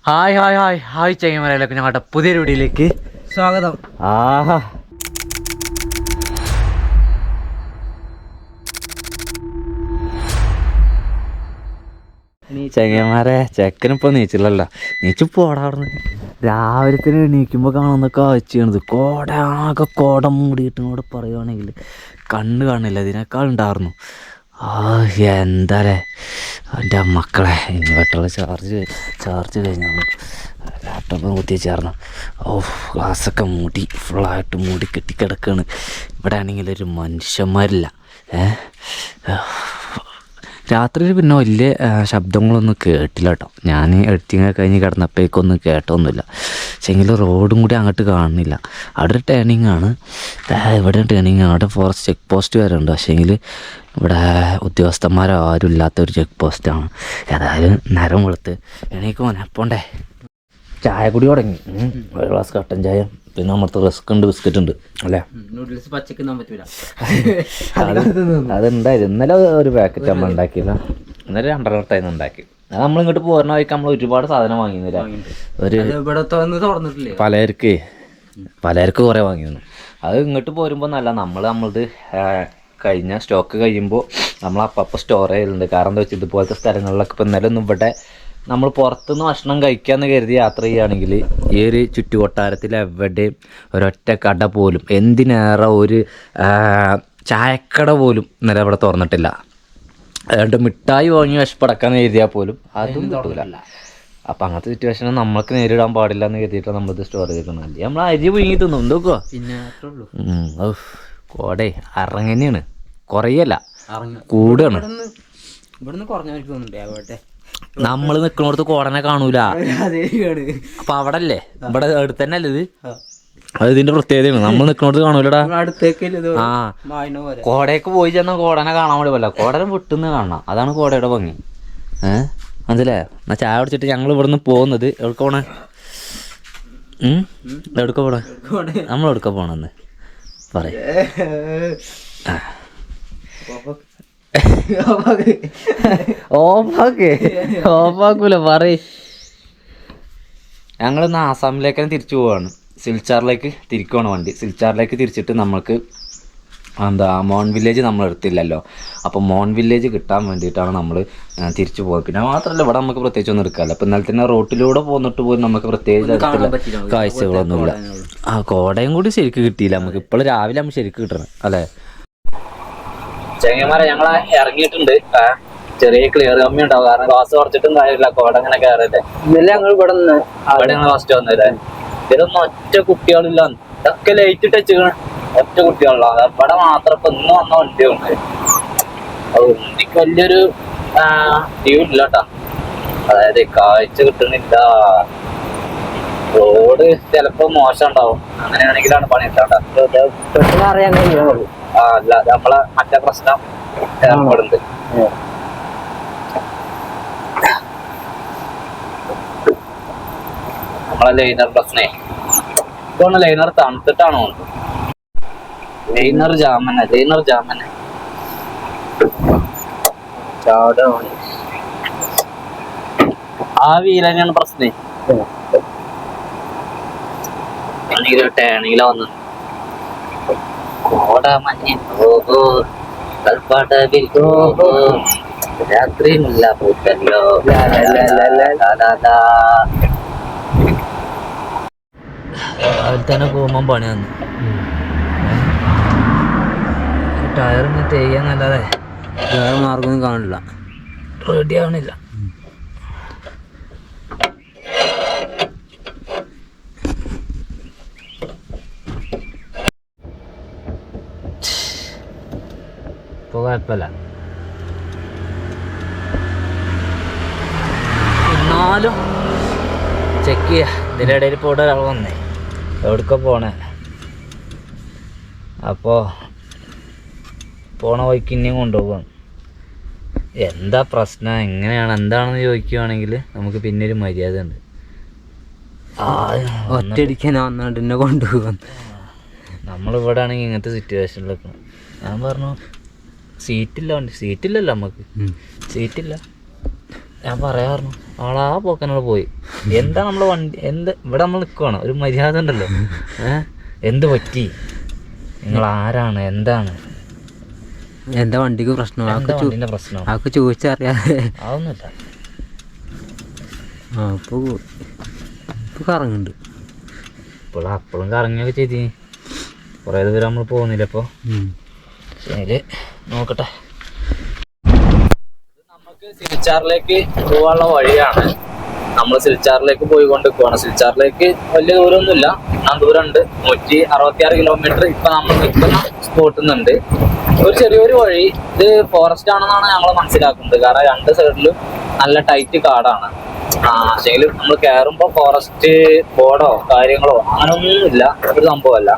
Hi hi hi hi ചെങ്ങന്മാരേലൊക്കെ ഞങ്ങളുടെ പുതിയൊരു വീഡിയോയിലേക്ക് സ്വാഗതം. ആഹാ ചെങ്ങന്മാരെ ചെക്കനിപ്പോൾ നീച്ചില്ലല്ലോ, നീച്ച് പോടാ അവിടെ നിന്ന്. രാവിലെ തന്നെ എണീക്കുമ്പോൾ കാണുന്ന കാഴ്ചയാണിത്. ആകെ കോട മൂടിയിട്ടും കൂടെ പറയുവാണെങ്കിൽ കണ്ണ് കാണില്ല, ഇതിനേക്കാൾ ഉണ്ടായിരുന്നു. എന്താല്ലേ എൻ്റെ മക്കളെ, ഇൻവെർട്ടറിൽ ചാർജ് കഴിഞ്ഞാൽ ലാപ്ടോപ്പ് കുത്തി ചേർന്നു. ഗ്ലാസ്സൊക്കെ മൂടി ഫുള്ളായിട്ട് മൂടി കെട്ടിക്കിടക്കാണ്. ഇവിടെ ആണെങ്കിൽ ഒരു മനുഷ്യന്മാരില്ല. രാത്രിയിൽ പിന്നെ വലിയ ശബ്ദങ്ങളൊന്നും കേട്ടില്ല കേട്ടോ. ഞാൻ എഡിറ്റിങ് കഴിഞ്ഞ് കിടന്നപ്പോഴേക്കൊന്നും കേട്ടൊന്നുമില്ല. പക്ഷേങ്കിൽ റോഡും കൂടി അങ്ങോട്ട് കാണുന്നില്ല. അവിടെ ഒരു ടേണിംഗ് ആണ്, ഇവിടെ ടേണിംഗ് ആണ്. അവിടെ ഫോറസ്റ്റ് ചെക്ക് പോസ്റ്റ് വരെ ഉണ്ട്. പക്ഷേങ്കിൽ ഇവിടെ ഉദ്യോഗസ്ഥന്മാരും ഇല്ലാത്തൊരു ചെക്ക് പോസ്റ്റാണ്. ഏതായാലും നേരം വെളുത്ത് എണീക്ക് മോനെ പോണ്ടേ. ചായ കുടി തുടങ്ങി. ഒരു ഗ്ലാസ് കട്ടൻ ചായ, പിന്നെ നമ്മുടെ റസ്ക് ഉണ്ട്, ബിസ്ക്കറ്റ് ഉണ്ട് അല്ലേ. നൂഡിൽസ് പച്ചക്ക് പറ്റൂല. അതുണ്ടായിരുന്നു. ഇന്നലെ ഒരു പാക്കറ്റ് നമ്മൾ ഉണ്ടാക്കിയില്ല, ഇന്നലെ 2 ടൈം ഉണ്ടാക്കി. അത് നമ്മളിങ്ങോട്ട് പോരണ വഴിക്ക് നമ്മൾ ഒരുപാട് സാധനം വാങ്ങിയിരുന്നില്ല. ഒരു പലർക്ക് കുറേ വാങ്ങിയിരുന്നു. അത് ഇങ്ങോട്ട് പോരുമ്പോൾ നല്ല നമ്മളത് കഴിഞ്ഞ സ്റ്റോക്ക് കഴിയുമ്പോൾ നമ്മൾ അപ്പം സ്റ്റോർ ചെയ്യലുണ്ട്. കാരണം എന്താ വെച്ചാൽ ഇതുപോലത്തെ സ്ഥലങ്ങളിലൊക്കെ ഇപ്പം ഇന്നലെ ഒന്നും ഇവിടെ നമ്മൾ പുറത്തുനിന്ന് ഭക്ഷണം കഴിക്കാമെന്ന് കരുതി യാത്ര ചെയ്യുകയാണെങ്കിൽ ഈ ഒരു ചുറ്റുകൊട്ടാരത്തിൽ എവിടെയും ഒരൊറ്റ കട പോലും, എന്തിനേറെ ഒരു ചായക്കട പോലും ഇന്നലെ ഇവിടെ തുറന്നിട്ടില്ല. അതുകൊണ്ട് മിഠായി വാങ്ങി വിശപ്പടക്കാന്ന് കരുതിയാൽ പോലും അതും കിട്ടില്ല. അപ്പം അങ്ങനത്തെ സിറ്റുവേഷൻ നമ്മൾക്ക് നേരിടാൻ പാടില്ല എന്ന് കരുതിയിട്ടാണ് നമ്മളിത് സ്റ്റോർ ചെയ്തിരിക്കുന്നത്. അല്ലെങ്കിൽ നമ്മൾ അരി പുഴുങ്ങി തിന്നും. എന്തൊക്കെയോ പിന്നെ കോടേ ഇറങ്ങനെയാണ്, കുറയല്ല കൂടാണ്. ഇവിടുന്ന് കുറഞ്ഞവർക്ക് തോന്നുന്നുണ്ട്. നമ്മൾ നിൽക്കുന്നിടത്ത് കോടനെ കാണൂല. അപ്പൊ അവിടെ അല്ലേ, ഇവിടെ അടുത്ത് തന്നെ അല്ലേ ഇത്. അത് ഇതിന്റെ പ്രത്യേകതയാണ്. നമ്മൾ നിൽക്കുന്നിടത്ത് കാണൂലടാ. കോടയൊക്കെ പോയി ചെന്നാൽ കോടനെ കാണാൻ വേണ്ടി പറ്റില്ല, കോടനെ വിട്ടുന്ന് കാണണം. അതാണ് കോടയുടെ ഭംഗി. മനസ്സിലായോ? എന്നാ ചായ കുടിച്ചിട്ട് ഞങ്ങൾ ഇവിടുന്ന് പോകുന്നത് എവിടെക്ക പോണേ? എവിടെക്ക പോണേ? നമ്മൾ എവിടെക്ക പോണെന്ന് പറയും. ഓഫാക്കൂല പറയ്. ഞങ്ങളിന്ന് ആസാമിലേക്ക് തന്നെ തിരിച്ചു പോവാണ്. സിൽച്ചാറിലേക്ക് തിരിക്കുവാണ് വണ്ടി. സിൽച്ചാറിലേക്ക് തിരിച്ചിട്ട് നമ്മൾക്ക് മോൺ വില്ലേജ് നമ്മൾ എടുത്തില്ലല്ലോ. അപ്പോൾ മോൺ വില്ലേജ് കിട്ടാൻ വേണ്ടിയിട്ടാണ് നമ്മൾ തിരിച്ചു പോകുന്നത്. പിന്നെ മാത്രമല്ല ഇവിടെ നമുക്ക് പ്രത്യേകിച്ച് ഒന്നും എടുക്കാമല്ലോ. അപ്പോൾ ഇന്നലെ തന്നെ റോട്ടിലൂടെ പോന്നിട്ട് പോലും നമുക്ക് പ്രത്യേകിച്ച് കാഴ്ചകളൊന്നുമില്ല. കോടയും കൂടി ശരിക്കും കിട്ടിയില്ല നമുക്ക്. ഇപ്പോൾ രാവിലെ നമ്മൾ ശരിക്കും കിട്ടണം അല്ലേ. ചെങ്ങന്മാരെ ഞങ്ങൾ ഇറങ്ങിയിട്ടുണ്ട്. ചെറിയ ക്ലിയർ കമ്മി ഉണ്ടാവും, കാരണം ഗ്ലാസ് കുറച്ചിട്ടും കാര്യമില്ല. കോട അങ്ങനെ കയറല്ലേ. ഞങ്ങൾ ഇവിടെ ഫസ്റ്റ് വന്നല്ലേ. ഇതൊന്നും ഒറ്റ കുട്ടികളില്ല, ഇതൊക്കെ ലൈറ്റ് ഇട്ട് വെച്ചിരിക്കണ ഒറ്റ കുട്ടികളിലാണ്. ഇവിടെ മാത്രം ഇപ്പൊ ഇന്ന് വന്ന വണ്ടിയുണ്ട്. വണ്ടിക്ക് വലിയൊരു വ്യൂ ഇല്ല കേട്ടാ. അതായത് കാഴ്ച കിട്ടുന്നില്ല. റോഡ് ചിലപ്പോ മോശം ഉണ്ടാവും. അങ്ങനെയാണെങ്കിലാണ് പണി കിട്ടാ. അറിയാൻ കഴിയുള്ളൂ. അല്ല, നമ്മളെ മറ്റേ പ്രശ്നം ഏർപ്പെടുന്നുണ്ട്. നമ്മളെ ലൈനർ പ്രശ്നേ ഇതാണ്. ലൈനർ തണുത്തിട്ടാണോ? ലൈനർ ജാമന ആ വീലനാണ് പ്രശ്നേ. ടേണിയില വന്നു കോട മഞ്ഞ കൽപ്പാട്ടവിൽ രാത്രി മുല്ല പൂത്തല്ലോ. അതിൽ തന്നെ പോകുമ്പോൾ പണി വന്നു. ടയറിന് തേയ്യാന്നല്ലാതെ വേറെ മാർഗമൊന്നും കാണില്ല. റെഡി ആവണില്ല. ഇപ്പോൾ കുഴപ്പമില്ല. എന്നാലും ചെക്ക് ചെയ്യാ. ഇതിൻ്റെ ഇടയിൽ ഇപ്പോൾ ഇവിടെ ഒരാൾ വന്നേ, എവിടേക്ക പോണേ. അപ്പോൾ പോണ വഴിക്ക് ഇനിയും കൊണ്ടുപോകാം. എന്താ പ്രശ്നം, എങ്ങനെയാണ്, എന്താണെന്ന് ചോദിക്കുകയാണെങ്കിൽ നമുക്ക് പിന്നെ ഒരു മര്യാദ ഉണ്ട്. ഒറ്റയടിക്കാൻ വന്നാണ്ട് എന്നെ കൊണ്ടുപോകാൻ. നമ്മളിവിടെ ആണെങ്കിൽ ഇങ്ങനത്തെ സിറ്റുവേഷനിലൊക്കെ ഞാൻ പറഞ്ഞു സീറ്റില്ല, വണ്ടി സീറ്റില്ലല്ലോ നമുക്ക്, സീറ്റില്ല. ഞാൻ പറയാറുണ്ട് ആളാ പോക്കനോട് പോയി. എന്താ നമ്മളെ വണ്ടി ഇവിടെ നമ്മൾ നിൽക്കുവാണ്, ഒരു മര്യാദ ഉണ്ടല്ലോ. എന്ത് പറ്റി, നിങ്ങൾ ആരാണ്, എന്താണ്, എന്താ വണ്ടിക്ക് പ്രശ്നം, വണ്ടിന്റെ പ്രശ്നം ആൾക്ക് ചോദിച്ചറിയാതെ അതൊന്നുമില്ല. ഇപ്പൊ കറങ്ങുന്നുണ്ട്. അപ്പോഴും കറങ്ങിയൊക്കെ ചെയ്തി. കുറേ ദൂരം നമ്മൾ പോകുന്നില്ല. ഇപ്പോൾ ശരി നോക്കട്ടെ. നമുക്ക് സിൽച്ചാറിലേക്ക് പോകാനുള്ള വഴിയാണ്. നമ്മൾ സിൽച്ചാറിലേക്ക് പോയിക്കൊണ്ടിരിക്കുകയാണ്. സിൽച്ചാറിലേക്ക് വലിയ ദൂരമൊന്നുമില്ല, ഞാൻ ദൂരമുണ്ട്. 166 കിലോമീറ്റർ ഇപ്പൊ നമ്മൾ നിൽക്കുന്ന സ്പോട്ടിൽ നിന്നുണ്ട്. ഒരു ചെറിയൊരു വഴി. ഇത് ഫോറസ്റ്റ് ആണെന്നാണ് ഞങ്ങൾ മനസ്സിലാക്കുന്നത്. കാരണം 2 സൈഡിലും നല്ല ടൈറ്റ് കാടാണ്. പക്ഷേങ്കിലും നമ്മൾ കയറുമ്പോൾ ഫോറസ്റ്റ് ബോർഡോ കാര്യങ്ങളോ അങ്ങനൊന്നുമില്ല, ഒരു സംഭവമല്ല.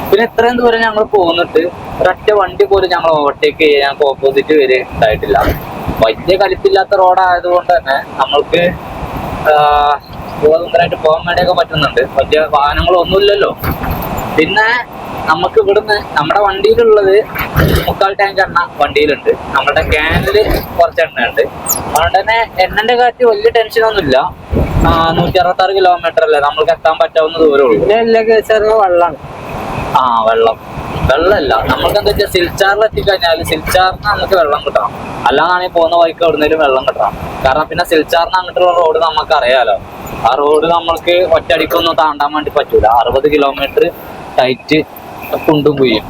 പിന്നെ ഇത്രയും ദൂരം ഞങ്ങൾ പോകുന്നിട്ട് ഒരൊറ്റ വണ്ടി പോലും ഞങ്ങൾ ഓവർടേക്ക് ചെയ്യാൻ ഞങ്ങൾക്ക് ഓപ്പോസിറ്റ് വരെ ഉണ്ടായിട്ടില്ല. വലിയ കലിപ്പില്ലാത്ത റോഡായതുകൊണ്ട് തന്നെ നമ്മൾക്ക് സ്വതന്ത്രമായിട്ട് പോകാൻ വേണ്ടിയൊക്കെ പറ്റുന്നുണ്ട്. വലിയ വാഹനങ്ങളൊന്നുമില്ലല്ലോ. പിന്നെ നമുക്ക് ഇവിടുന്ന് നമ്മുടെ വണ്ടിയിലുള്ളത് 3/4 ടാങ്ക് എണ്ണ വണ്ടിയിലുണ്ട്. നമ്മുടെ ക്യാനില് കുറച്ച് എണ്ണ ഉണ്ട്. അതുകൊണ്ട് തന്നെ എണ്ണന്റെ കാര്യത്തിൽ വലിയ ടെൻഷനൊന്നുമില്ല. 166 കിലോമീറ്റർ അല്ലേ നമ്മൾക്ക് എത്താൻ പറ്റാവുന്ന ദൂരമുള്ളൂ. വെള്ളമാണ്. വെള്ളമല്ല, നമുക്ക് എന്താ വെച്ചാൽ സിൽച്ചാറിൽ എത്തിക്കഴിഞ്ഞാൽ സിൽച്ചാറിന് നമുക്ക് വെള്ളം കിട്ടണം. അല്ലാന്നാണെങ്കിൽ പോകുന്ന വഴിക്ക് എവിടുന്നേലും വെള്ളം കിട്ടണം. കാരണം പിന്നെ സിൽച്ചാറിന് അങ്ങോട്ടുള്ള റോഡ് നമുക്ക് അറിയാലോ. ആ റോഡ് നമ്മൾക്ക് ഒറ്റയടിക്കൊന്നും താണ്ടാൻ വേണ്ടി പറ്റൂല. 60 കിലോമീറ്റർ ടൈറ്റ് കുണ്ടും കുയ്യും.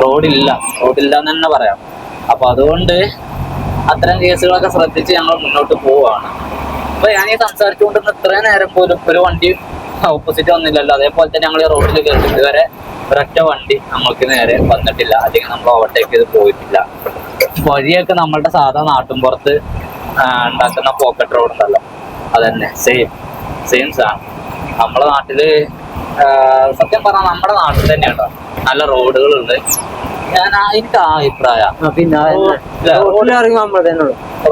റോഡില്ല എന്ന് തന്നെ പറയാം. അപ്പൊ അതുകൊണ്ട് അത്തരം കേസുകളൊക്കെ ശ്രദ്ധിച്ച് ഞങ്ങൾ മുന്നോട്ട് പോവുകയാണ്. അപ്പൊ ഞാൻ ഈ സംസാരിച്ചുകൊണ്ടിരുന്ന ഇത്രയും നേരം പോലും ഒരു വണ്ടി ഓപ്പോസിറ്റ് വന്നില്ലല്ലോ. അതേപോലെ തന്നെ ഞങ്ങൾ ഈ റോഡിൽ കയറി ഇതുവരെ ഒരൊറ്റ വണ്ടി നമ്മൾക്ക് നേരെ വന്നിട്ടില്ല, അല്ലെങ്കിൽ നമ്മൾ ഓവർടേക്ക് ചെയ്ത് പോയിട്ടില്ല. വഴിയൊക്കെ നമ്മളുടെ സാധാ നാട്ടിൻപുറത്ത് ഉണ്ടാക്കുന്ന പോക്കറ്റ് റോഡ് ഉണ്ടല്ലോ, അതന്നെ സെയിം സാധനം. നമ്മളെ നാട്ടില് സത്യം പറഞ്ഞാൽ നമ്മുടെ നാട്ടിൽ തന്നെയുണ്ടോ നല്ല റോഡുകളുണ്ട്. എനിക്ക് ആ അഭിപ്രായം.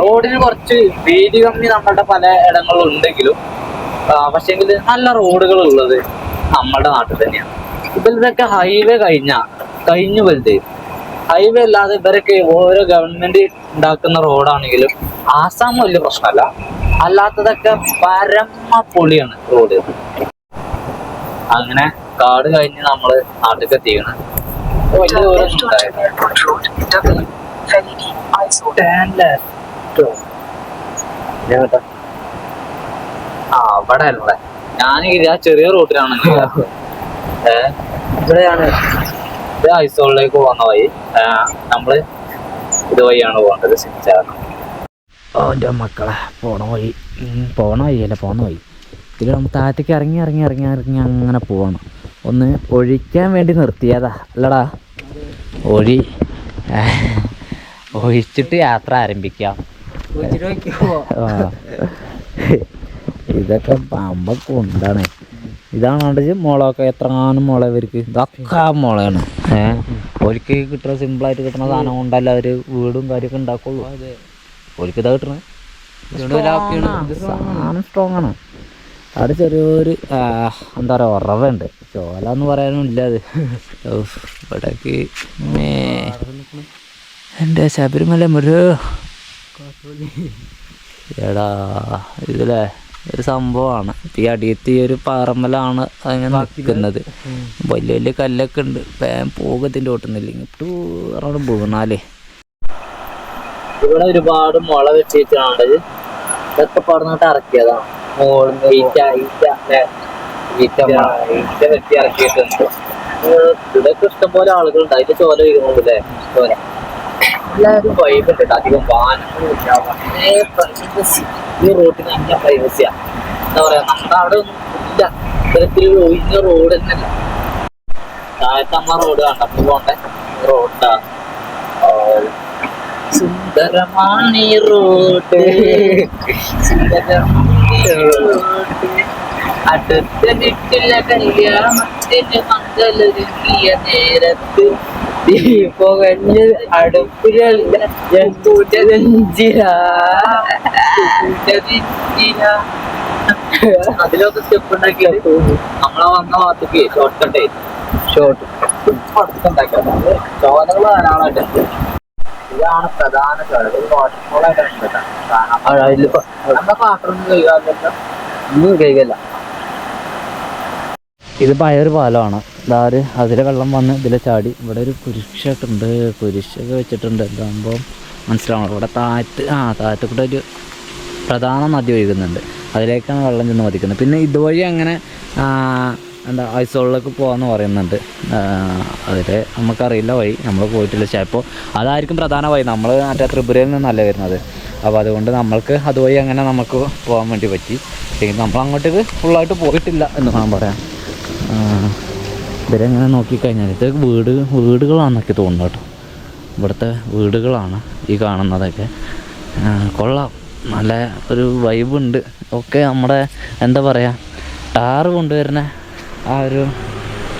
റോഡിന് കുറച്ച് വീതി കമ്മി നമ്മളുടെ പല ഇടങ്ങളിലും ഉണ്ടെങ്കിലും പക്ഷെങ്കിൽ നല്ല റോഡുകൾ ഉള്ളത് നമ്മുടെ നാട്ടിൽ തന്നെയാണ്. ഇതൊക്കെ ഹൈവേ കഴിഞ്ഞു വലുത്. ഹൈവേ അല്ലാതെ ഇവരൊക്കെ ഓരോ ഗവൺമെന്റ് ഉണ്ടാക്കുന്ന റോഡാണെങ്കിലും ആസാം വലിയ പ്രശ്നമല്ല, അല്ലാത്തതൊക്കെ പരമ പൊളിയാണ് റോഡ്. അങ്ങനെ കാട് കഴിഞ്ഞ് നമ്മള് നാട്ടിലേക്ക് എത്തിക്കണം. വലിയ ദൂരം അവിടെ അല്ലേ ഞാൻ ചെറിയ റൂട്ടിലാണ് ഇവിടെയാണ്. ഇത് ഐസോളിലേക്ക് പോകുന്ന വഴി. നമ്മള് ഇതുവഴിയാണ് പോകേണ്ടത്, സിൽച്ചാർ. ഓൻ്റെ മക്കളെ പോണ വഴി ഇതിൽ നമ്മൾ താഴത്തേക്ക് ഇറങ്ങി അങ്ങനെ പോവാണ്. ഒന്ന് ഒഴിക്കാൻ വേണ്ടി നിർത്തിയതാ അല്ലടാ. ഒഴിച്ചിട്ട് യാത്ര ആരംഭിക്കാം. ഇതൊക്കെ പമ്പ കൊണ്ടാണ്. ഇതാണ് മുളകൊക്കെ എത്രങ്ങാനും മുള ഇവർക്ക്. ഇതൊക്കെ മുളയാണ്. ഒരിക്കൽ കിട്ടുന്ന സിമ്പിളായിട്ട് കിട്ടുന്ന സാധനം കൊണ്ടല്ല അവർ വീടും കാര്യമൊക്കെ ഉണ്ടാക്കുള്ളൂ. ഒരിക്കൽ ഇതാ കിട്ടണേ സാധനം സ്ട്രോങ് ആണ്. അവിടെ ചെറിയൊരു എന്താ പറയുക ഉറവുണ്ട്, ചോല എന്ന് പറയാനും ഇല്ല. അത് ഇവിടേക്ക് എൻ്റെ ശബരിമല എടാ ഇതിലെ ഒരു സംഭവമാണ്. ഈ അടിയത്ത് ഈ ഒരു പാറമ്മലാണ് അങ്ങനെ നിൽക്കുന്നത്. വലിയ കല്ലൊക്കെ ഉണ്ട്. പോകത്തിൻ്റെ ഓട്ടുന്നില്ലെങ്കിൽ ടൂറോട് വീണാലേ. ഇവിടെ ഒരുപാട് മുള വെച്ചിട്ടാണ് ഇതൊക്കെ പറഞ്ഞിട്ട് ഇറക്കിയതാണ്. വെട്ടി ഇറക്കിയിട്ടുണ്ട്. ഇതൊക്കെ ഇഷ്ടംപോലെ ആളുകളുണ്ട്. അതിന്റെ ചോല വീഴുന്നുണ്ടല്ലേ, ചോല. എല്ലാവരും വൈബുണ്ട്. അധികം വാഹനങ്ങളില്ല. ഈ റോഡിന് നല്ല പ്രൈവസിയാ. എന്താ പറയാ, നമ്മുടെ അവിടെ ഒന്നും ഇല്ല ഇത്തരത്തിലൊരു ഒഴിഞ്ഞ റോഡ് തന്നെയല്ല. താഴത്തെ നമ്മളെ റോഡ് കണ്ടപ്പോൾ പോണ്ടേ റോഡാ. സുന്ദരമാണ് ഈ റോഡ്, അടുത്ത വീട്ടിലെ കല്യാണത്തിന് മംഗളൊരുങ്ങിയ നേരത്ത് ദീപകഞ്ഞ് അടുപ്പിലല്ല അതിലൊക്കെ സ്റ്റെപ്പ് ഉണ്ടാക്കി നമ്മളെ വന്ന ഭാഗത്തേക്ക് ഷോർട്ട് കട്ട് ഷോർട്ട് ഉണ്ടാക്കിയത് ചോലകൾ ധാരാളമായിട്ടുണ്ട്. ഇതാണ് പ്രധാന കഴിയില്ല. ഇത് പഴയൊരു പാലമാണ്. ഇതാര് അതിലെ വെള്ളം വന്ന് ഇതിലെ ചാടി. ഇവിടെ ഒരു കുരിശൊക്കെയുണ്ട്, കുരിശൊക്കെ വെച്ചിട്ടുണ്ട്. എന്താകുമ്പോൾ മനസ്സിലാവണം. ഇവിടെ താഴത്ത് കൂടെ ഒരു പ്രധാന നദി ഒഴുകുന്നുണ്ട്. അതിലേക്കാണ് വെള്ളം ചെന്ന് പതിക്കുന്നത്. പിന്നെ ഇതുവഴി അങ്ങനെ ഐസോളിലേക്ക് പോകാമെന്ന് പറയുന്നുണ്ട്. അതിൽ നമുക്കറിയില്ല വഴി, നമ്മൾ പോയിട്ടില്ല. ചിലപ്പോൾ അതായിരിക്കും പ്രധാന വഴി. നമ്മൾ മറ്റേ ത്രിപുരയിൽ നിന്നല്ല വരുന്നത്. അപ്പോൾ അതുകൊണ്ട് നമ്മൾക്ക് അതുവഴി അങ്ങനെ നമുക്ക് പോകാൻ വേണ്ടി പറ്റി. നമ്മൾ അങ്ങോട്ടേക്ക് ഫുള്ളായിട്ട് പോയിട്ടില്ല എന്ന് വേണം പറയാം. ഇവരെങ്ങനെ നോക്കിക്കഴിഞ്ഞാൽ ഇത് വീടുകളാണെന്നൊക്കെ തോന്നുന്നു കേട്ടോ. ഇവിടുത്തെ വീടുകളാണ് ഈ കാണുന്നതൊക്കെ. കൊള്ളാം, നല്ല ഒരു വൈബുണ്ട്. ഒക്കെ നമ്മുടെ എന്താ പറയുക, ടാറ് കൊണ്ടുവരുന്ന ആ ഒരു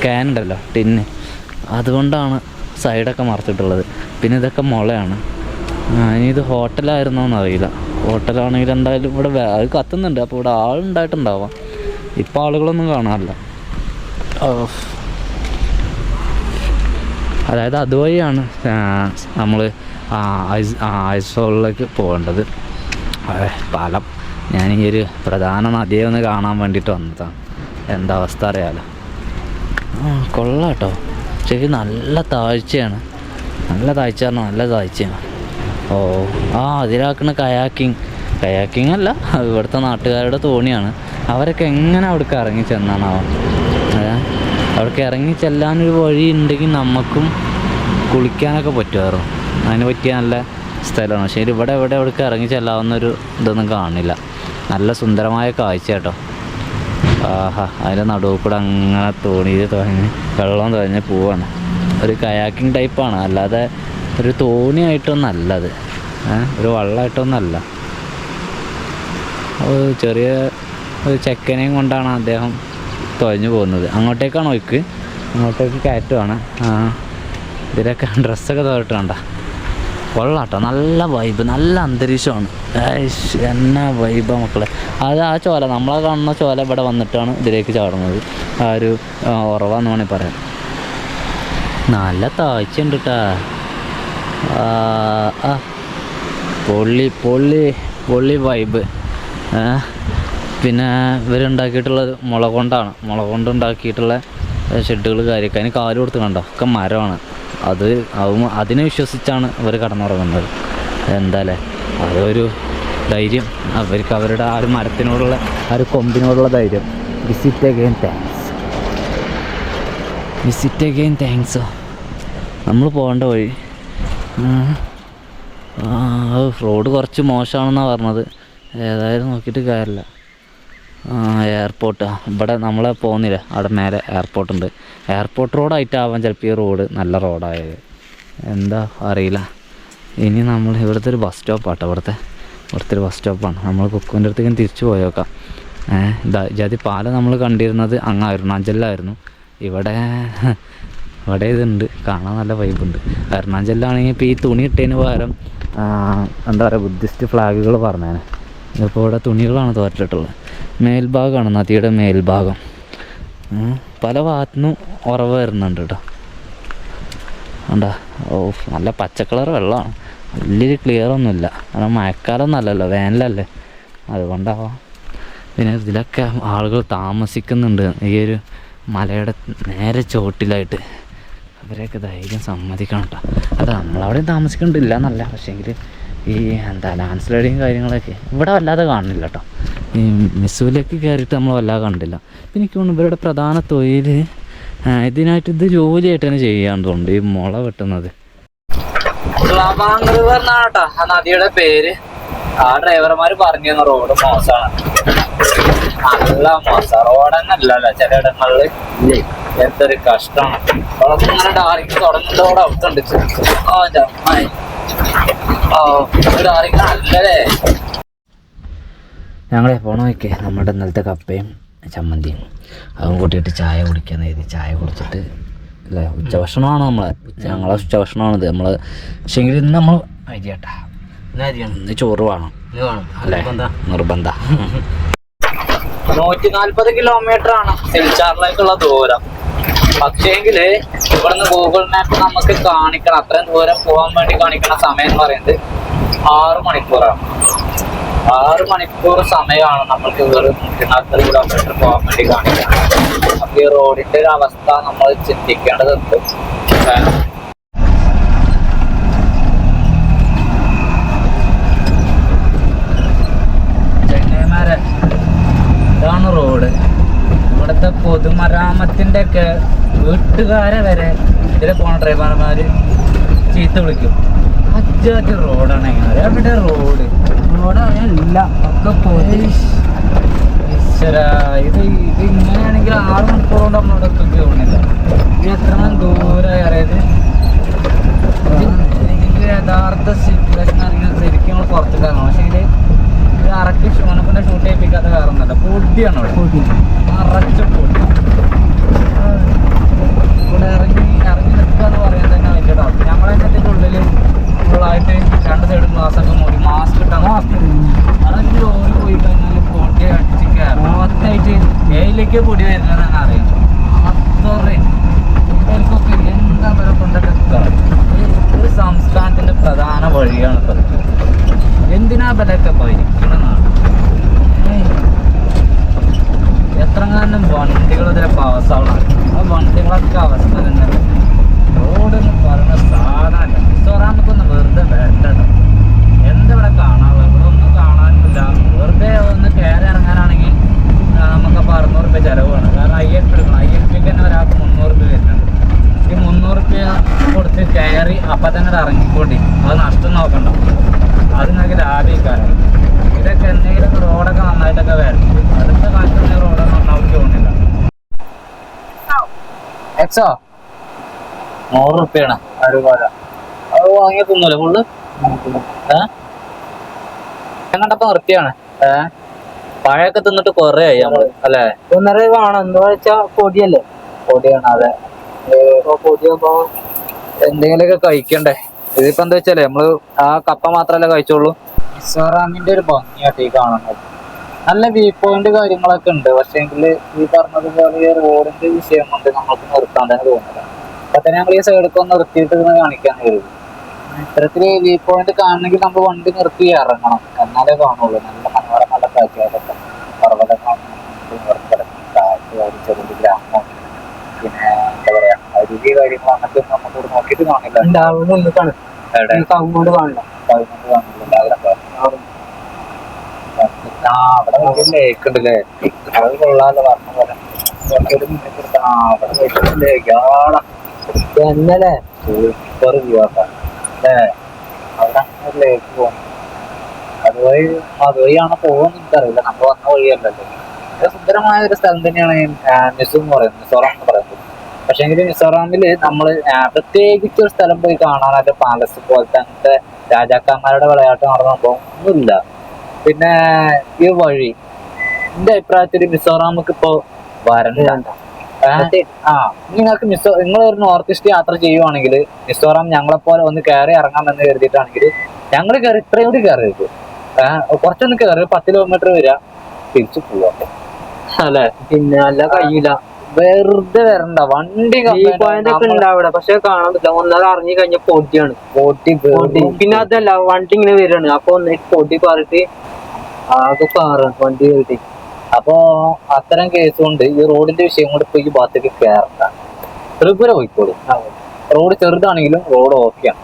ക്യാൻ ഉണ്ടല്ലോ, ടിന്ന്, അതുകൊണ്ടാണ് സൈഡൊക്കെ മറച്ചിട്ടുള്ളത്. പിന്നെ ഇതൊക്കെ മുളയാണ്. ഇനി ഇത് ഹോട്ടലായിരുന്നോന്ന് അറിയില്ല. ഹോട്ടലാണെങ്കിൽ എന്തായാലും ഇവിടെ അത് കത്തുന്നുണ്ട്. അപ്പോൾ ഇവിടെ ആളുണ്ടായിട്ടുണ്ടാവാം. ഇപ്പോൾ ആളുകളൊന്നും കാണാറില്ല. അതായത് അതുവഴിയാണ് നമ്മൾ ഐസോളിലേക്ക് പോകേണ്ടത്. പാലം. ഞാൻ ഈ ഒരു പ്രധാന നദിയെ ഒന്ന് കാണാൻ വേണ്ടിയിട്ട് വന്നതാണ്. എന്താ അവസ്ഥ അറിയാലോ. കൊള്ളാം കേട്ടോ. ശരി, നല്ല താഴ്ചയാണ്. നല്ല താഴ്ചയാണ്. അതിലാക്കുന്ന കയാക്കിങ് അല്ല, ഇവിടുത്തെ നാട്ടുകാരുടെ തോണിയാണ്. അവരൊക്കെ എങ്ങനെ അവിടേക്ക് ഇറങ്ങി ചെന്നാണാവോ. അവിടേക്ക് ഇറങ്ങി ചെല്ലാനൊരു വഴി ഉണ്ടെങ്കിൽ നമുക്കും കുളിക്കാനൊക്കെ പറ്റുമായിരുന്നു. അതിന് പറ്റിയ നല്ല സ്ഥലമാണ്. പക്ഷേ ഇവിടെ അവിടേക്ക് ഇറങ്ങി ചെല്ലാവുന്നൊരു ഇതൊന്നും കാണില്ല. നല്ല സുന്ദരമായ കാഴ്ച കേട്ടോ. അതിൻ്റെ നടുവ് കൂടെ അങ്ങനെ തോണിയിൽ വെള്ളം തുഴഞ്ഞ് പോവാണ്. ഒരു കയാക്കിങ് ടൈപ്പാണ്, അല്ലാതെ ഒരു തോണിയായിട്ടൊന്നല്ല അത്, ഒരു വള്ളമായിട്ടൊന്നല്ല. ചെറിയ ഒരു ചെക്കനെയും കൊണ്ടാണ് അദ്ദേഹം തുഴഞ്ഞു പോകുന്നത്. അങ്ങോട്ടേക്കാണ് ഒഴുക്ക്, അങ്ങോട്ടേക്ക് കയറ്റമാണ്. ഇതിലൊക്കെ ഡ്രസ്സൊക്കെ തോട്ട് കണ്ട. കൊള്ളാട്ടോ, നല്ല വൈബ്, നല്ല അന്തരീക്ഷമാണ്. എന്നാ വൈബാ മക്കളെ. അത് ആ ചോല, നമ്മളെ കാണുന്ന ചോല ഇവിടെ വന്നിട്ടാണ് ഇതിലേക്ക് ചാടുന്നത്. ആ ഒരു ഉറവാന്ന് വേണമെങ്കിൽ പറയാം. നല്ല താഴ്ച ഉണ്ട് കേട്ടാ. പൊള്ളി വൈബ്. പിന്നെ ഇവരുണ്ടാക്കിയിട്ടുള്ളത് മുള കൊണ്ട് ഉണ്ടാക്കിയിട്ടുള്ള ഷെഡുകൾ കാര്യമൊക്കെ. അതിന് കാല് കൊടുത്ത് കണ്ടോ, ഒക്കെ മരമാണ്. അതിനെ വിശ്വസിച്ചാണ് അവർ കടന്നുറങ്ങുന്നത്. എന്താല്ലേ, അതൊരു ധൈര്യം അവർക്ക്, അവരുടെ ആ ഒരു മരത്തിനോടുള്ള ആ ഒരു കൊമ്പിനോടുള്ള ധൈര്യം. Visit again thanks. നമ്മൾ പോകേണ്ട വഴി റോഡ് കുറച്ച് മോശമാണെന്നാണ് പറഞ്ഞത്. ഏതായാലും നോക്കിയിട്ട് കാര്യമില്ല. എയർപോർട്ട് ഇവിടെ നമ്മൾ പോകുന്നില്ല, അവിടെ മേലെ എയർപോർട്ടുണ്ട്. എയർപോർട്ട് റോഡായിട്ടാവാൻ ചിലപ്പോൾ ഈ റോഡ് നല്ല റോഡായത്, എന്താ അറിയില്ല. ഇനി നമ്മൾ ഇവിടുത്തെ ഒരു ബസ് സ്റ്റോപ്പാട്ടോ. ഇവിടുത്തെ ഒരു ബസ് സ്റ്റോപ്പാണ്. നമ്മൾ കുക്കുവിൻ്റെ അടുത്തേക്കും തിരിച്ചു പോയേക്കാം. ജാതി പാലം നമ്മൾ കണ്ടിരുന്നത് അങ്ങ് അരുണാചലിലായിരുന്നു. ഇവിടെ ഇതുണ്ട്, കാണാൻ നല്ല വൈബുണ്ട്. അരുണാചലിലാണെങ്കിൽ ഇപ്പോൾ ഈ തുണി ഇട്ടതിന് പകരം എന്താ പറയുക, ബുദ്ധിസ്റ്റ് ഫ്ലാഗുകൾ പറഞ്ഞേനെ. ഇപ്പോൾ ഇവിടെ തുണികളാണ് തോറ്റിട്ടുള്ളത്. മേൽഭാഗമാണ് നദിയുടെ മേൽഭാഗം. പല ഭാഗത്തുനിന്നും ഉറവ് വരുന്നുണ്ട് കേട്ടോ. കണ്ടാ, നല്ല പച്ചക്കളർ വെള്ളമാണ്. വലിയൊരു ക്ലിയറൊന്നുമില്ല, കാരണം മഴക്കാലമൊന്നും അല്ലല്ലോ, വേനലല്ലേ, അതുകൊണ്ടാവാം. പിന്നെ ഇതിലൊക്കെ ആളുകൾ താമസിക്കുന്നുണ്ട്, ഈ ഒരു മലയുടെ നേരെ ചോട്ടിലായിട്ട്. അവരെയൊക്കെ ധൈര്യം സമ്മതിക്കണം കേട്ടോ. അത് നമ്മളവിടെയും താമസിക്കുന്നുണ്ടില്ല എന്നല്ല, പക്ഷേങ്കിൽ ഈ ലാൻഡ് സ്ലൈഡിങ് കാര്യങ്ങളൊക്കെ ഇവിടെ വല്ലാതെ കാണുന്നില്ല കേട്ടോ. ഈ മിസൂരിലേക്ക് കയറിയിട്ട് നമ്മൾ വല്ലാതെ കണ്ടില്ല. പിന്നെ എനിക്ക് തോന്നുന്നു ഇവരുടെ പ്രധാന തൊഴിൽ ഇതിനായിട്ട് ഇത് ജോലിയായിട്ട് തന്നെ ചെയ്യാന്ന് തോന്നുന്നുണ്ട്, ഈ മുള വെട്ടുന്നത്. കേട്ടോ ആ നദിയുടെ പേര്. ആ ഡ്രൈവർമാർ പറഞ്ഞു തന്ന റോഡ് മോശമാണ്, നല്ല മോശം റോഡെന്നല്ലല്ലോ ചില ഇടങ്ങളില്. എന്തൊരു കഷ്ടമാണ്. ഇങ്ങനെ ഡാറിക്ക് തുടങ്ങുന്നതോടെ ഔട്ടുണ്ട്. നല്ലതേ. ഞങ്ങളെ പോണ നോക്കേ, നമ്മുടെ ഇന്നലത്തെ കപ്പയും ചമ്മന്തിയും അതും കൂട്ടിയിട്ട് ചായ കുടിക്കാന്ന് കരുതി. ചായ കുടിച്ചിട്ട് അല്ലേ, ഉച്ചഭക്ഷണമാണ് ഞങ്ങളെ ഉച്ചഭക്ഷണമാണിത്. നമ്മൾ പക്ഷേങ്കിൽ ഇന്ന് നമ്മൾ അരിയാട്ടാ, ഇന്ന് ചോറ് വേണം അല്ലേ, നിർബന്ധ. 140 കിലോമീറ്റർ ആണ് സിൽച്ചാറിലേക്കുള്ള ദൂരം. പക്ഷേങ്കില് ഇവിടുന്ന് ഗൂഗിൾ മാപ്പ് നമുക്ക് കാണിക്കണം, അത്രയും ദൂരം പോകാൻ വേണ്ടി കാണിക്കുന്ന സമയം എന്ന് പറയുന്നത് 6 മണിക്കൂറാണ്. 6 മണിക്കൂർ സമയമാണ് നമ്മൾക്ക് വെറും 140 കിലോമീറ്റർ പോകാൻ വേണ്ടി കാണിക്കുന്നത്. അപ്പൊ ഈ റോഡിന്റെ ഒരു അവസ്ഥ നമ്മൾ ചിന്തിക്കേണ്ടതുണ്ട്. ചെങ്ങൈമാരെ, ഇതാണ് റോഡ്. ഇവിടുത്തെ പൊതുമരാമത്തിന്റെ ഒക്കെ വീട്ടുകാരെ വരെ ഇതിലെ പോണ ഡ്രൈവർമാര് ചീത്ത വിളിക്കും. അജാതി റോഡാണ്. എങ്ങനെ എവിടെ റോഡ് റോഡല്ല ഒക്കെ ഇത് ഇങ്ങനെയാണെങ്കിൽ 6 മണിക്കൂർ കൊണ്ട് നമ്മളോട് ഒക്കെ തോന്നില്ല. ഇത് എത്ര ദൂരം അറിയത്. ഇതിന്റെ യഥാർത്ഥ സിറ്റുവേഷൻ അറിയാൻ ശരിക്കും നമ്മൾ പുറത്തേക്ക് ഇറങ്ങണം. പക്ഷേ ഇത് അറക്കി ഷോനപ്പിന്റെ ഷൂട്ട് ചെയ്യിപ്പിക്കാത്ത കാരണമല്ല, പൊടിയാണ് അവിടെ അറച്ച പൊടി. ഇവിടെ ഇറങ്ങി നിൽക്കുക എന്ന് പറയാൻ തന്നെ വലിയ ഡൗട്ട്. ഞങ്ങളതിൻ്റെ ഉള്ളിൽ ഫുള്ളായിട്ട് 2 സൈഡ് ഗ്ലാസ്സൊക്കെ മൂടി മാസ്ക് ഇട്ടാൽ അതൊക്കെ ലോറി പോയി കഴിഞ്ഞാൽ പൊടി അടിച്ച് കയറും. മൊത്തമായിട്ട് ഏയിലേക്ക് പൊടി വരുന്നതെന്ന് അറിയാം. അത്രയും ഇവർക്കൊക്കെ എന്താ പറയുക കൊണ്ടൊക്കെ ഒരു സംസ്ഥാനത്തിന്റെ പ്രധാന വഴിയാണ് ഇപ്പം. എന്തിനാ ബലൊക്കെ ഭരിക്കണമെന്നാണ്. എത്രങ്ങാനും വണ്ടികൾ ഇതിലെ പാസ്സാവണം. ആ വണ്ടികളൊക്കെ അവസ്ഥ തന്നെ. റോഡെന്ന് പറയുന്ന സാധനമല്ല. മിസോറാമൊക്കൊന്ന് വെറുതെ വേണ്ടല്ലോ. എന്തിവിടെ കാണാനുള്ളത്? ഇവിടെ ഒന്നും കാണാനില്ല. വെറുതെ ഒന്ന് കയറി ഇറങ്ങാനാണെങ്കിൽ നമുക്കപ്പോൾ 600 രൂപ ചിലവാണ്. കാരണം ILP എടുക്കണം. ILPക്ക് തന്നെ ഒരാൾക്ക് 300 രൂപ വരുന്നുണ്ട്. ഈ 300 രൂപ കൊടുത്ത് കയറി അപ്പം തന്നെ ഇറങ്ങിക്കൊണ്ടി. അത് നഷ്ടം നോക്കണ്ട. അത് നിങ്ങൾക്ക് ലാഭിക്കാനാണ്. ഇതൊക്കെ എന്തെങ്കിലും റോഡൊക്കെ നന്നായിട്ടൊക്കെ വരും. അടുത്ത കാലത്ത് റോഡൊക്കെ നന്നാവും തോന്നില്ല. എക്സോ 100 രൂപയാണ് ഒരു കോല. അത് വാങ്ങിയ തിന്നൂല്ലേ ഫുള്ള്? കണ്ടപ്പോ നിർത്തിയാണ്. പഴയൊക്കെ തിന്നിട്ട് കൊറേ ആയി നമ്മള് അല്ലേ? ഒന്നര കാണാം. എന്താ വെച്ചാ പൊടിയല്ലേ? പൊടിയാണ്. അതെ, പൊടിയാകുമ്പോ എന്തെങ്കിലുമൊക്കെ കഴിക്കണ്ടേ. ഇതിപ്പോ എന്താ വെച്ചാലേ നമ്മള് ആ കപ്പ മാത്രല്ലേ കഴിച്ചോളൂ. മിസോറാമിന്റെ ഒരു ഭംഗിയായിട്ട് ഈ കാണുന്നത്. നല്ല വ്യൂ പോയിന്റ് കാര്യങ്ങളൊക്കെ ഉണ്ട്. പക്ഷേ എങ്കിൽ ഈ പറഞ്ഞതുപോലെ ഈ റോഡിന്റെ വിഷയം കൊണ്ട് നമുക്ക് നിർത്താൻ തന്നെ തോന്നില്ല. അപ്പൊ തന്നെ ഞങ്ങൾ ഈ സൈഡൊക്കെ ഒന്ന് നിർത്തിയിട്ട് ഇങ്ങനെ കാണിക്കാൻ കരുതി. ഇത്തരത്തില് വ്യൂ പോയിന്റ് കാണണമെങ്കിൽ നമ്മൾ വണ്ടി നിർത്തി ഇറങ്ങണം, എന്നാലേ കാണുള്ളൂ. നല്ല മനോഹരമായ കാഴ്ചകളൊക്കെ, പർവ്വതം ചെറിയ ഗ്രാമം, പിന്നെ എന്താ പറയാ അരുവി കാര്യങ്ങൾ അങ്ങനത്തെ നമുക്ക് നോക്കിയിട്ട് കാണില്ല. അവിടെ ലേക്ക് ഉണ്ടല്ലേ? അത് കൊള്ളാല്ലോ പറഞ്ഞ പോലെ. അവിടെ എന്നല്ലേ സൂപ്പർ വ്യൂ ആക്കാം അല്ലേ? അവിടെ അങ്ങനെ ഒരു ലേക്ക് പോകുന്നു. അതുവഴിയാണ് പോകുന്നത് എനിക്കറിയില്ല. നമ്മൾ വന്ന വഴിയല്ലല്ലോ. സുന്ദരമായ ഒരു സ്ഥലം തന്നെയാണ് മിസോ എന്ന് പറയുന്നത്, മിസോറാം എന്ന് പറയുന്നത്. പക്ഷെ എങ്കിൽ മിസോറാമില് നമ്മള് പ്രത്യേകിച്ച് ഒരു സ്ഥലം പോയി കാണാനായിട്ട് പാലസ് പോലത്തെ അങ്ങനത്തെ രാജാക്കന്മാരുടെ വിളയാട്ട് നടന്ന സംഭവം ഒന്നുമില്ല. പിന്നെ ഈ വഴി എന്റെ അഭിപ്രായത്തിൽ മിസോറാമക്ക് ഇപ്പൊ വരണ്ട. നിങ്ങൾക്ക് നിങ്ങൾ ഒരു നോർത്ത് ഈസ്റ്റ് യാത്ര ചെയ്യുവാണെങ്കിൽ മിസോറാം ഞങ്ങളെപ്പോലെ ഒന്ന് കയറി ഇറങ്ങാമെന്ന് കരുതിയിട്ടാണെങ്കിൽ ഞങ്ങൾ കയറി ഇത്രയും കൂടി കയറിയത് കുറച്ചൊന്ന് കയറി 10 കിലോമീറ്റർ വരിക, തിരിച്ചു പോവാം അല്ലെ? പിന്നെ അല്ല കഴിയില്ല. വെറുതെ വരണ്ട. വണ്ടി അവിടെ പക്ഷെ കാണാൻ പറ്റില്ല. ഒന്നാമത് ഇറങ്ങി കഴിഞ്ഞ പൊടിയാണ്. പൊടി പിന്നെ അതല്ല വണ്ടി ഇങ്ങനെ വരികയാണ്. അപ്പൊ ഒന്നിട്ട് പൊടി പാറിട്ട് ആകെ പാറാണ് വണ്ടി കയറിട്ട്. അപ്പോ അത്തരം കേസ് കൊണ്ട് ഈ റോഡിന്റെ വിഷയം കൊണ്ട് ഇപ്പൊ ഈ ഭാഗത്തേക്ക് കയറണ്ട. ത്രിപുര പോയിക്കോളും. റോഡ് ചെറുതാണെങ്കിലും റോഡ് ഓക്കെയാണ്.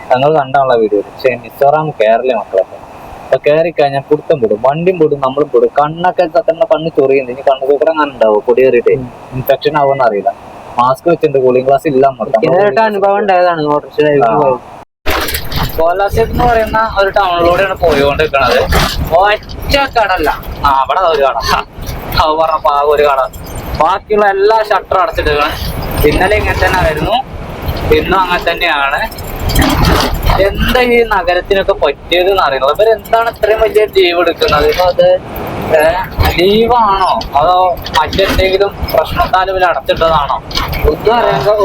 ഞങ്ങൾ കണ്ടാണുള്ള വീഡിയോയിൽ. പക്ഷെ മിസോറാം കേരള മക്കളൊക്കെ അപ്പൊ കയറി കഴിഞ്ഞാൽ പുടുത്തം വിടും, വണ്ടിയും വിടും, നമ്മളും വിടും. കണ്ണൊക്കെ സത്യം കണ്ണ് ചൊറിയുന്നത്. ഇനി കണ്ണ് കൂടെ അങ്ങനെ ഉണ്ടാവും പൊടി കയറിയിട്ട് ഇൻഫെക്ഷൻ ആവുമെന്ന് അറിയില്ല. മാസ്ക് വെച്ചിട്ടുണ്ട്, കൂളിംഗ് ഗ്ലാസ് ഇല്ല. അനുഭവം ഉണ്ടായതാണ്. കോലാസെറ്റ് എന്ന് പറയുന്ന ഒരു ടൗണിലൂടെയാണ് പോയിക്കൊണ്ടിരിക്കുന്നത്. ഒറ്റ കടല്ല. അവിടെ ഒരു കട, പറഞ്ഞപ്പോ ആ ഒരു കട. ബാക്കിയുള്ള എല്ലാ ഷട്ടറും അടച്ചിട്ടിരിക്കണം. ഇന്നലെ ഇങ്ങനെ തന്നെ ആയിരുന്നു, ഇന്നും അങ്ങനെ തന്നെയാണ്. എന്താ ഈ നഗരത്തിനൊക്കെ പറ്റിയത് അറിയണത്? ഇവരെന്താണ് ഇത്രയും വലിയ ലീവ് എടുക്കുന്നത്? ഇപ്പൊ അത് ലീവാണോ അതോ മറ്റെന്തെങ്കിലും പ്രശ്നത്താൽ ഇവർ അടച്ചിട്ടതാണോ?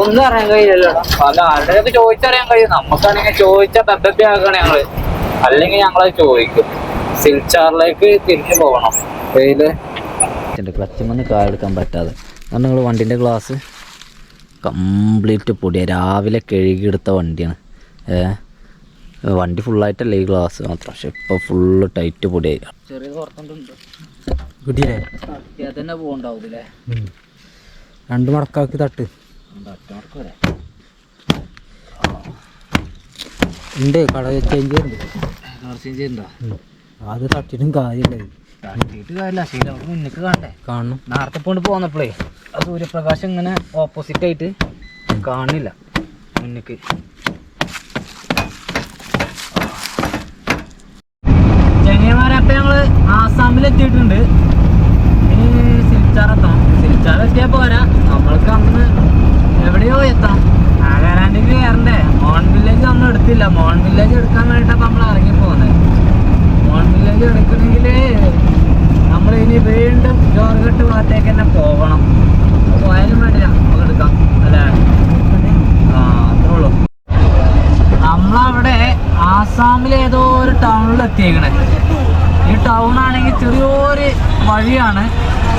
ഒന്നും അറിയാൻ കഴിയില്ലല്ലോ. അല്ല, ആരുടെയൊക്കെ ചോദിച്ചറിയാൻ കഴിയും. നമുക്കാണെങ്കിൽ ചോദിച്ചാൽ പദ്ധതിയാക്കണം ഞങ്ങള്. അല്ലെങ്കിൽ ഞങ്ങളത് ചോദിക്കും. സിൽച്ചാറിലേക്ക് തിരിഞ്ഞു പോകണം. ക്ലച്ചിൽ നിന്ന് കാലെടുക്കാൻ പറ്റാതെ കാരണം നിങ്ങൾ വണ്ടിൻ്റെ ഗ്ലാസ് കംപ്ലീറ്റ് പൊടിയാണ്. രാവിലെ കഴുകിയെടുത്ത വണ്ടിയാണ്. വണ്ടി ഫുള്ളായിട്ടല്ല ഈ ഗ്ലാസ് മാത്രം, പക്ഷെ ഇപ്പോൾ ഫുള്ള് ടൈറ്റ് പൊടിയായി. ചെറിയ പുറത്തുണ്ട് കിട്ടിയില്ലേ? അതന്നെ പോകണ്ടാവൂലേ? 2 മടക്കാക്കി തട്ട് ഉണ്ട്. കട ചേഞ്ച് ചെയ്യുന്നുണ്ടോ? അത് തട്ടിട്ടും കാര്യമില്ല. തട്ടിയിട്ട് കാര്യമില്ല. ശരി, മുന്നിക്ക് കാണണ്ടേ? കാണണം. നേരത്തെ കൊണ്ട് പോന്നപ്പോഴേ ആ സൂര്യപ്രകാശം ഇങ്ങനെ ഓപ്പോസിറ്റ് ആയിട്ട് കാണില്ല മുന്നിക്ക്. ചെങ്ങന്മാരെ അപ്പം ഞങ്ങള് ആസാമിലെത്തിയിട്ടുണ്ട്. ഇനി സിൽച്ചാറെത്താം. സിൽച്ചാറെത്തിയാൽ പോരാ, നമ്മൾക്ക് അന്ന് എവിടെയോ എത്താം. നാഗാലാൻഡിൽ കയറണ്ടേ? മോൺ വില്ലേജ് നമ്മൾ എടുത്തില്ല. മോൺ വില്ലേജ് എടുക്കാൻ വേണ്ടിയിട്ടാണ് നമ്മൾ ഇറങ്ങി പോകുന്നത്. മോൺ വില്ലേജ് എടുക്കണമെങ്കിൽ നമ്മൾ ഇനി വീണ്ടും ജോർഘട്ട് ഭാഗത്തേക്ക് തന്നെ പോകണം. പോയാലും വേണ്ടില്ല, നമുക്ക് എടുക്കാം അല്ലേ? അത്രേ ഉള്ളൂ. നമ്മളവിടെ ആസാമിലെ ഏതോ ഒരു ടൗണിൽ എത്തിയേക്കണേ. ഈ ടൗൺ ആണെങ്കിൽ ചെറിയൊരു വഴിയാണ്,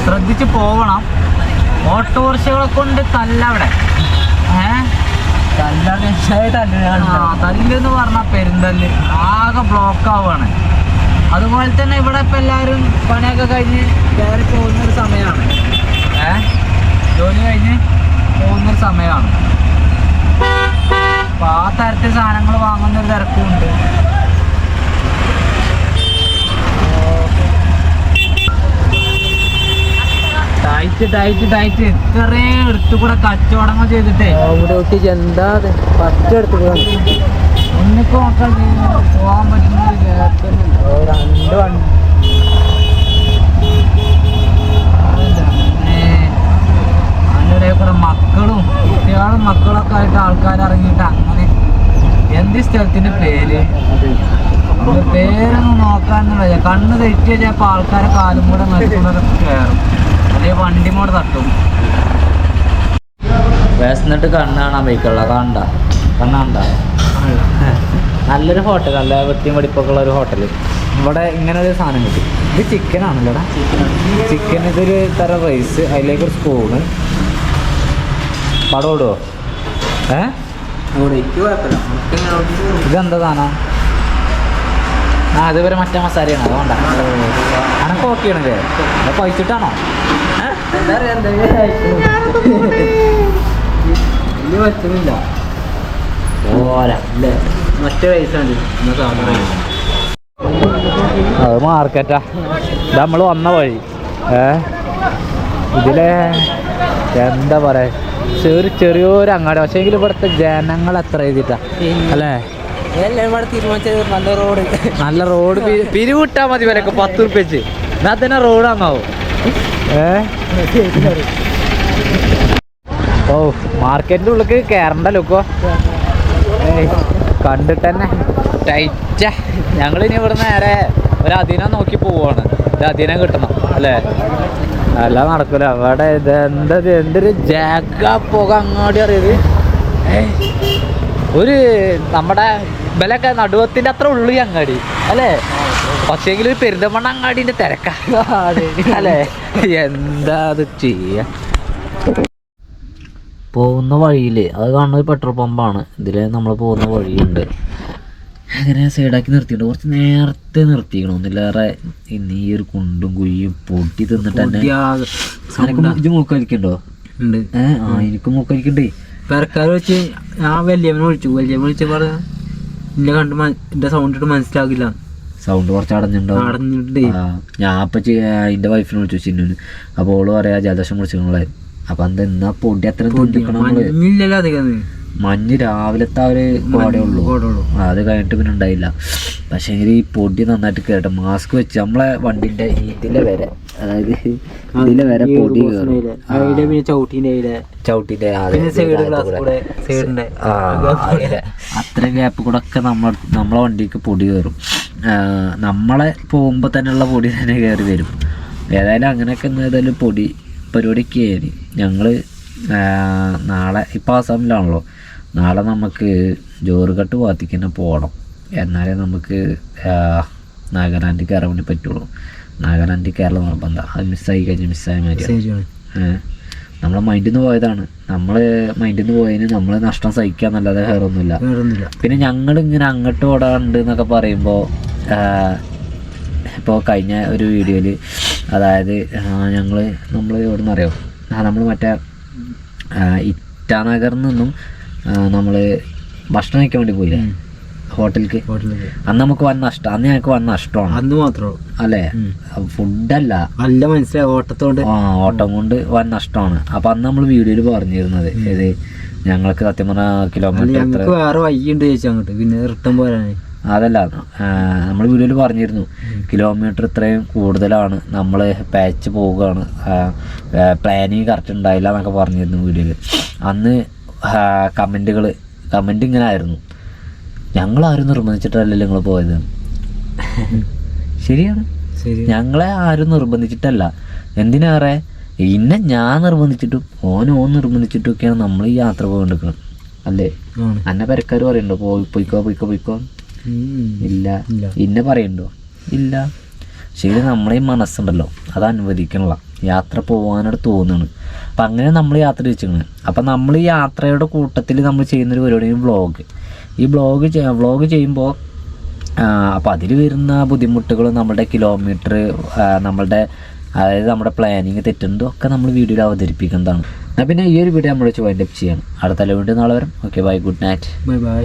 ശ്രദ്ധിച്ച് പോകണം. ഓട്ടോറിക്ഷകളെ കൊണ്ട് തല്ലവിടെ. തല്ലെന്ന് പറഞ്ഞാൽ പെരുന്തല്ല് ആകെ ബ്ലോക്ക് ആവുകയാണ്. അതുപോലെ തന്നെ ഇവിടെ ഇപ്പം എല്ലാവരും പണിയൊക്കെ കഴിഞ്ഞ് കയറി പോകുന്നൊരു സമയമാണ്. ജോലി കഴിഞ്ഞ് പോകുന്നൊരു സമയമാണ്. അപ്പം ആ തരത്തിൽ സാധനങ്ങൾ വാങ്ങുന്നൊരു തിരക്കുമുണ്ട്. ടൈറ്റ് ഇത്രയും എടുത്തു കൂടെ കച്ചവടങ്ങൾ ചെയ്തിട്ടേ എന്താ ഫസ്റ്റ് എടുത്തു ഒന്നിക്ക് നോക്കാൻ പോകാൻ പറ്റുന്ന അതിനിടെ കൂടെ മക്കളും കുട്ടികളും മക്കളൊക്കെ ആയിട്ട് ആൾക്കാർ ഇറങ്ങിയിട്ട് അങ്ങനെ എന്ത് സ്ഥലത്തിന്റെ പേരൊന്നും നോക്കാന്നുള്ളത്. കണ്ണ് തെറ്റിയ ചിലപ്പോൾ ആൾക്കാരെ കാലും കൂടെ മരിക്കുന്നതൊക്കെ കയറും, അതേ വണ്ടി മോട് തട്ടും. വിശന്നിട്ട് കണ്ണ് കാണാൻ പോയിക്കുള്ള കണ്ണാണ്ട നല്ലൊരു ഹോട്ടൽ, നല്ല വൃത്തിയും വെടിപ്പൊക്കെ ഉള്ള ഒരു ഹോട്ടൽ. ഇവിടെ ഇങ്ങനെ ഒരു സാധനം കിട്ടും. ഇത് ചിക്കൻ ആണല്ലോടാ. ചിക്കൻ ഇതൊരു തരം റൈസ്, അതിലേക്ക് ഒരു സ്പൂണ്. പടം ഇടുവോ? ഇതെന്താ സാധനം? അതുവരെ മറ്റേ മസാലയാണ്, അതുകൊണ്ടാണ് അനക്ക് ഓക്കെയാണല്ലേ? അത് കഴിച്ചിട്ടാണോ? പറ്റുന്നില്ല ഓരാ മറ്റേ പൈസ അത് മാർക്കറ്റാ. ഇത് നമ്മൾ വന്ന വഴി. ഇതിലെ എന്താ പറയാ, ചെറിയൊരു അങ്ങാടി. പക്ഷേ എങ്കിലും ഇവിടുത്തെ ജനങ്ങൾ എത്ര എഴുതിട്ടാ അല്ലേ? നല്ല റോഡ് പിരിവിട്ടാ മതി വരൊക്കെ 10 ഉറുപ്പ്യ വെച്ച്. എന്നാൽ തന്നെ റോഡ് അങ്ങാവും. ഓ മാർക്കറ്റിൻ്റെ ഉള്ളിൽ കയറണ്ടല്ലോ ഇപ്പൊ. കണ്ടിട്ട് തന്നെ ടൈറ്റാ. ഞങ്ങളിനി ഇവിടെ നേരെ ഒരു അതിനം നോക്കി പോവാണ്. ഒരു അതിനം കിട്ടണം അല്ലേ? അല്ല നടക്കൂല. അവിടെ എന്തൊരു ജാഗ പോക അങ്ങാടി അറിയത്. ഒരു നമ്മുടെ ബലൊക്കെ നടുവത്തിൻ്റെ അത്ര ഉള്ളു ഈ അങ്ങാടി അല്ലേ? പക്ഷേങ്കിൽ ഒരു പെരിന്തൽമണ്ണ അങ്ങാടിൻ്റെ തിരക്കാ അല്ലേ? എന്താ അത് ചെയ്യാ? പോകുന്ന വഴിയിൽ അത് കാണുന്നത് പെട്രോൾ പമ്പാണ്. ഇതിൽ നമ്മൾ പോകുന്ന വഴിയുണ്ട്. അങ്ങനെ സൈഡാക്കി നിർത്തിയിട്ടുണ്ട്. കുറച്ച് നേരത്തെ നിർത്തിക്കണം. ഒന്നിലേറെ ഇന്ന് ഈ ഒരു കുണ്ടും കുഴിയും പൊട്ടി തിന്നിട്ട് തന്നെ. ഇത് മൂക്കരിക്കണ്ടോ? ഉണ്ട്. എനിക്ക് മൂക്കരിക്കണ്ടേ. പെരക്കാർ വെച്ച് ഞാൻ വല്യമ്മനെ വിളിച്ചു പറഞ്ഞ എന്നെ കണ്ട് എന്റെ സൗണ്ട് ഇട്ട് മനസ്സിലാകില്ല. സൗണ്ട് കുറച്ച് അടഞ്ഞിട്ടുണ്ടോ? ഞാൻ അപ്പം എൻ്റെ വൈഫിനെ വിളിച്ചു ചിന്നുവിന്. അപ്പോൾ ഓള് പറയാ ജലദോഷം വിളിച്ചിട്ടുണ്ടായിരുന്നു. അപ്പം എന്താ എന്നാ പൊടി അത്ര മഞ്ഞ് രാവിലത്തെ ഒരു കോടേ ഉള്ളൂ. അത് കഴിഞ്ഞിട്ട് പിന്നെ ഉണ്ടായില്ല. പക്ഷേ ഈ പൊടി നന്നായിട്ട് കേട്ടോ. മാസ്ക് വെച്ച് നമ്മളെ വണ്ടിന്റെ ഇതിലെ വരെ, അതായത് ഇതിലെ വരെ പൊടി കയറും. ചവിട്ടിന്റെ അത്ര ഗ്യാപ്പ് കൂടെ ഒക്കെ നമ്മളെ വണ്ടിക്ക് പൊടി കയറും. നമ്മളെ പോകുമ്പോൾ തന്നെയുള്ള പൊടി തന്നെ കയറി വരും. ഏതായാലും അങ്ങനെയൊക്കെ ഏതായാലും പൊടി പരിപാടിക്ക് കയറി. ഞങ്ങൾ നാളെ ഇപ്പോൾ ആസാമിലാണല്ലോ. നാളെ നമുക്ക് ജോർഘട്ട് ഭാഗത്തേക്ക് തന്നെ പോകണം. എന്നാലേ നമുക്ക് നാഗാലാൻഡിൽ കയറാൻ വേണ്ടി പറ്റുള്ളൂ. നാഗാലാൻഡിൽ കയറൽ നിർബന്ധം. അത് മിസ്സായി കഴിഞ്ഞാൽ മിസ്സായ മാതിരി. നമ്മളെ മൈൻഡിൽ നിന്ന് പോയതാണ്. നമ്മൾ മൈൻഡിൽ നിന്ന് പോയതിന് നമ്മൾ നഷ്ടം സഹിക്കാന്നല്ലാതെ വേറൊന്നുമില്ല. പിന്നെ ഞങ്ങളിങ്ങനെ അങ്ങോട്ട് ഓടാറുണ്ട് എന്നൊക്കെ പറയുമ്പോൾ ഇപ്പോൾ കഴിഞ്ഞ ഒരു വീഡിയോയിൽ അതായത് നമ്മൾ എവിടെ നിന്ന് അറിയാം, നമ്മൾ മറ്റേ ഇറ്റാനഗറിൽ നിന്നും നമ്മൾ ഭക്ഷണം കഴിക്കാൻ വേണ്ടി പോയില്ലേ ഹോട്ടലിലേക്ക്. അന്ന് നമുക്ക് വൻ നഷ്ടം, അന്ന് ഞങ്ങൾക്ക് വൻ നഷ്ടമാണ്. അന്ന് മാത്രമേ അല്ലേ, ഫുഡല്ല നല്ല മനസ്സിലായി, ഓട്ടത്തോണ്ട് ഓട്ടം കൊണ്ട് വൻ നഷ്ടമാണ്. അപ്പൊ അന്ന് നമ്മൾ വീഡിയോയിൽ പറഞ്ഞിരുന്നത് ഇത് ഞങ്ങൾക്ക് സത്യം പറഞ്ഞ കിലോമീറ്റർ വേറെ വയ്യുണ്ട് ചോദിച്ചു അങ്ങോട്ട്, പിന്നെ റിട്ടേൺ പോരാനേ. അതല്ല, നമ്മൾ വീഡിയോയിൽ പറഞ്ഞിരുന്നു കിലോമീറ്റർ ഇത്രയും കൂടുതലാണ്, നമ്മൾ പാച്ച് പോവുകയാണ്, പ്ലാനിങ് കറക്റ്റ് ഉണ്ടായില്ല എന്നൊക്കെ പറഞ്ഞിരുന്നു വീഡിയോയിൽ. അന്ന് കമൻറ്റ് ഇങ്ങനെ ആയിരുന്നു, ഞങ്ങളാരും നിർബന്ധിച്ചിട്ടല്ലല്ലോ നിങ്ങൾ പോയത്. ശരിയാണ്, ഞങ്ങളെ ആരും നിർബന്ധിച്ചിട്ടല്ല. എന്തിനേറെ ഇന്നെ ഞാൻ നിർബന്ധിച്ചിട്ടും ഓൻ നിർബന്ധിച്ചിട്ടും ഒക്കെയാണ് നമ്മൾ ഈ യാത്ര പോയിക്കൊണ്ടിരിക്കുന്നത് അല്ലേ. അന്നെ പെരക്കാർ പറയണ്ടോ പോയിക്കോ ഇല്ല, ഇന്നെ പറയണ്ടോ ഇല്ല. ശരി, നമ്മളെ ഈ മനസ്സുണ്ടല്ലോ അത് അനുവദിക്കണല്ല, യാത്ര പോകാനായിട്ട് തോന്നുന്നു. അപ്പം അങ്ങനെ നമ്മൾ യാത്ര വെച്ചിരിക്കുന്നത്. അപ്പം നമ്മൾ ഈ യാത്രയുടെ കൂട്ടത്തിൽ നമ്മൾ ചെയ്യുന്നൊരു പരിപാടിയാണ് വ്ളോഗ്. ഈ വ്ളോഗ് ചെയ്യുമ്പോൾ അപ്പോൾ അതിൽ വരുന്ന ബുദ്ധിമുട്ടുകൾ, നമ്മുടെ കിലോമീറ്റർ, അതായത് നമ്മുടെ പ്ലാനിങ് തെറ്റുണ്ടോ ഒക്കെ നമ്മൾ വീഡിയോയിൽ അവതരിപ്പിക്കുന്നതാണ്. എന്നാൽ പിന്നെ ഈ ഒരു വീഡിയോ നമ്മൾ വെച്ച് വൈൻഡപ്പ് ചെയ്യണം. അടുത്ത വീഡിയോ നാളെ വരും. Okay, bye, good night, by.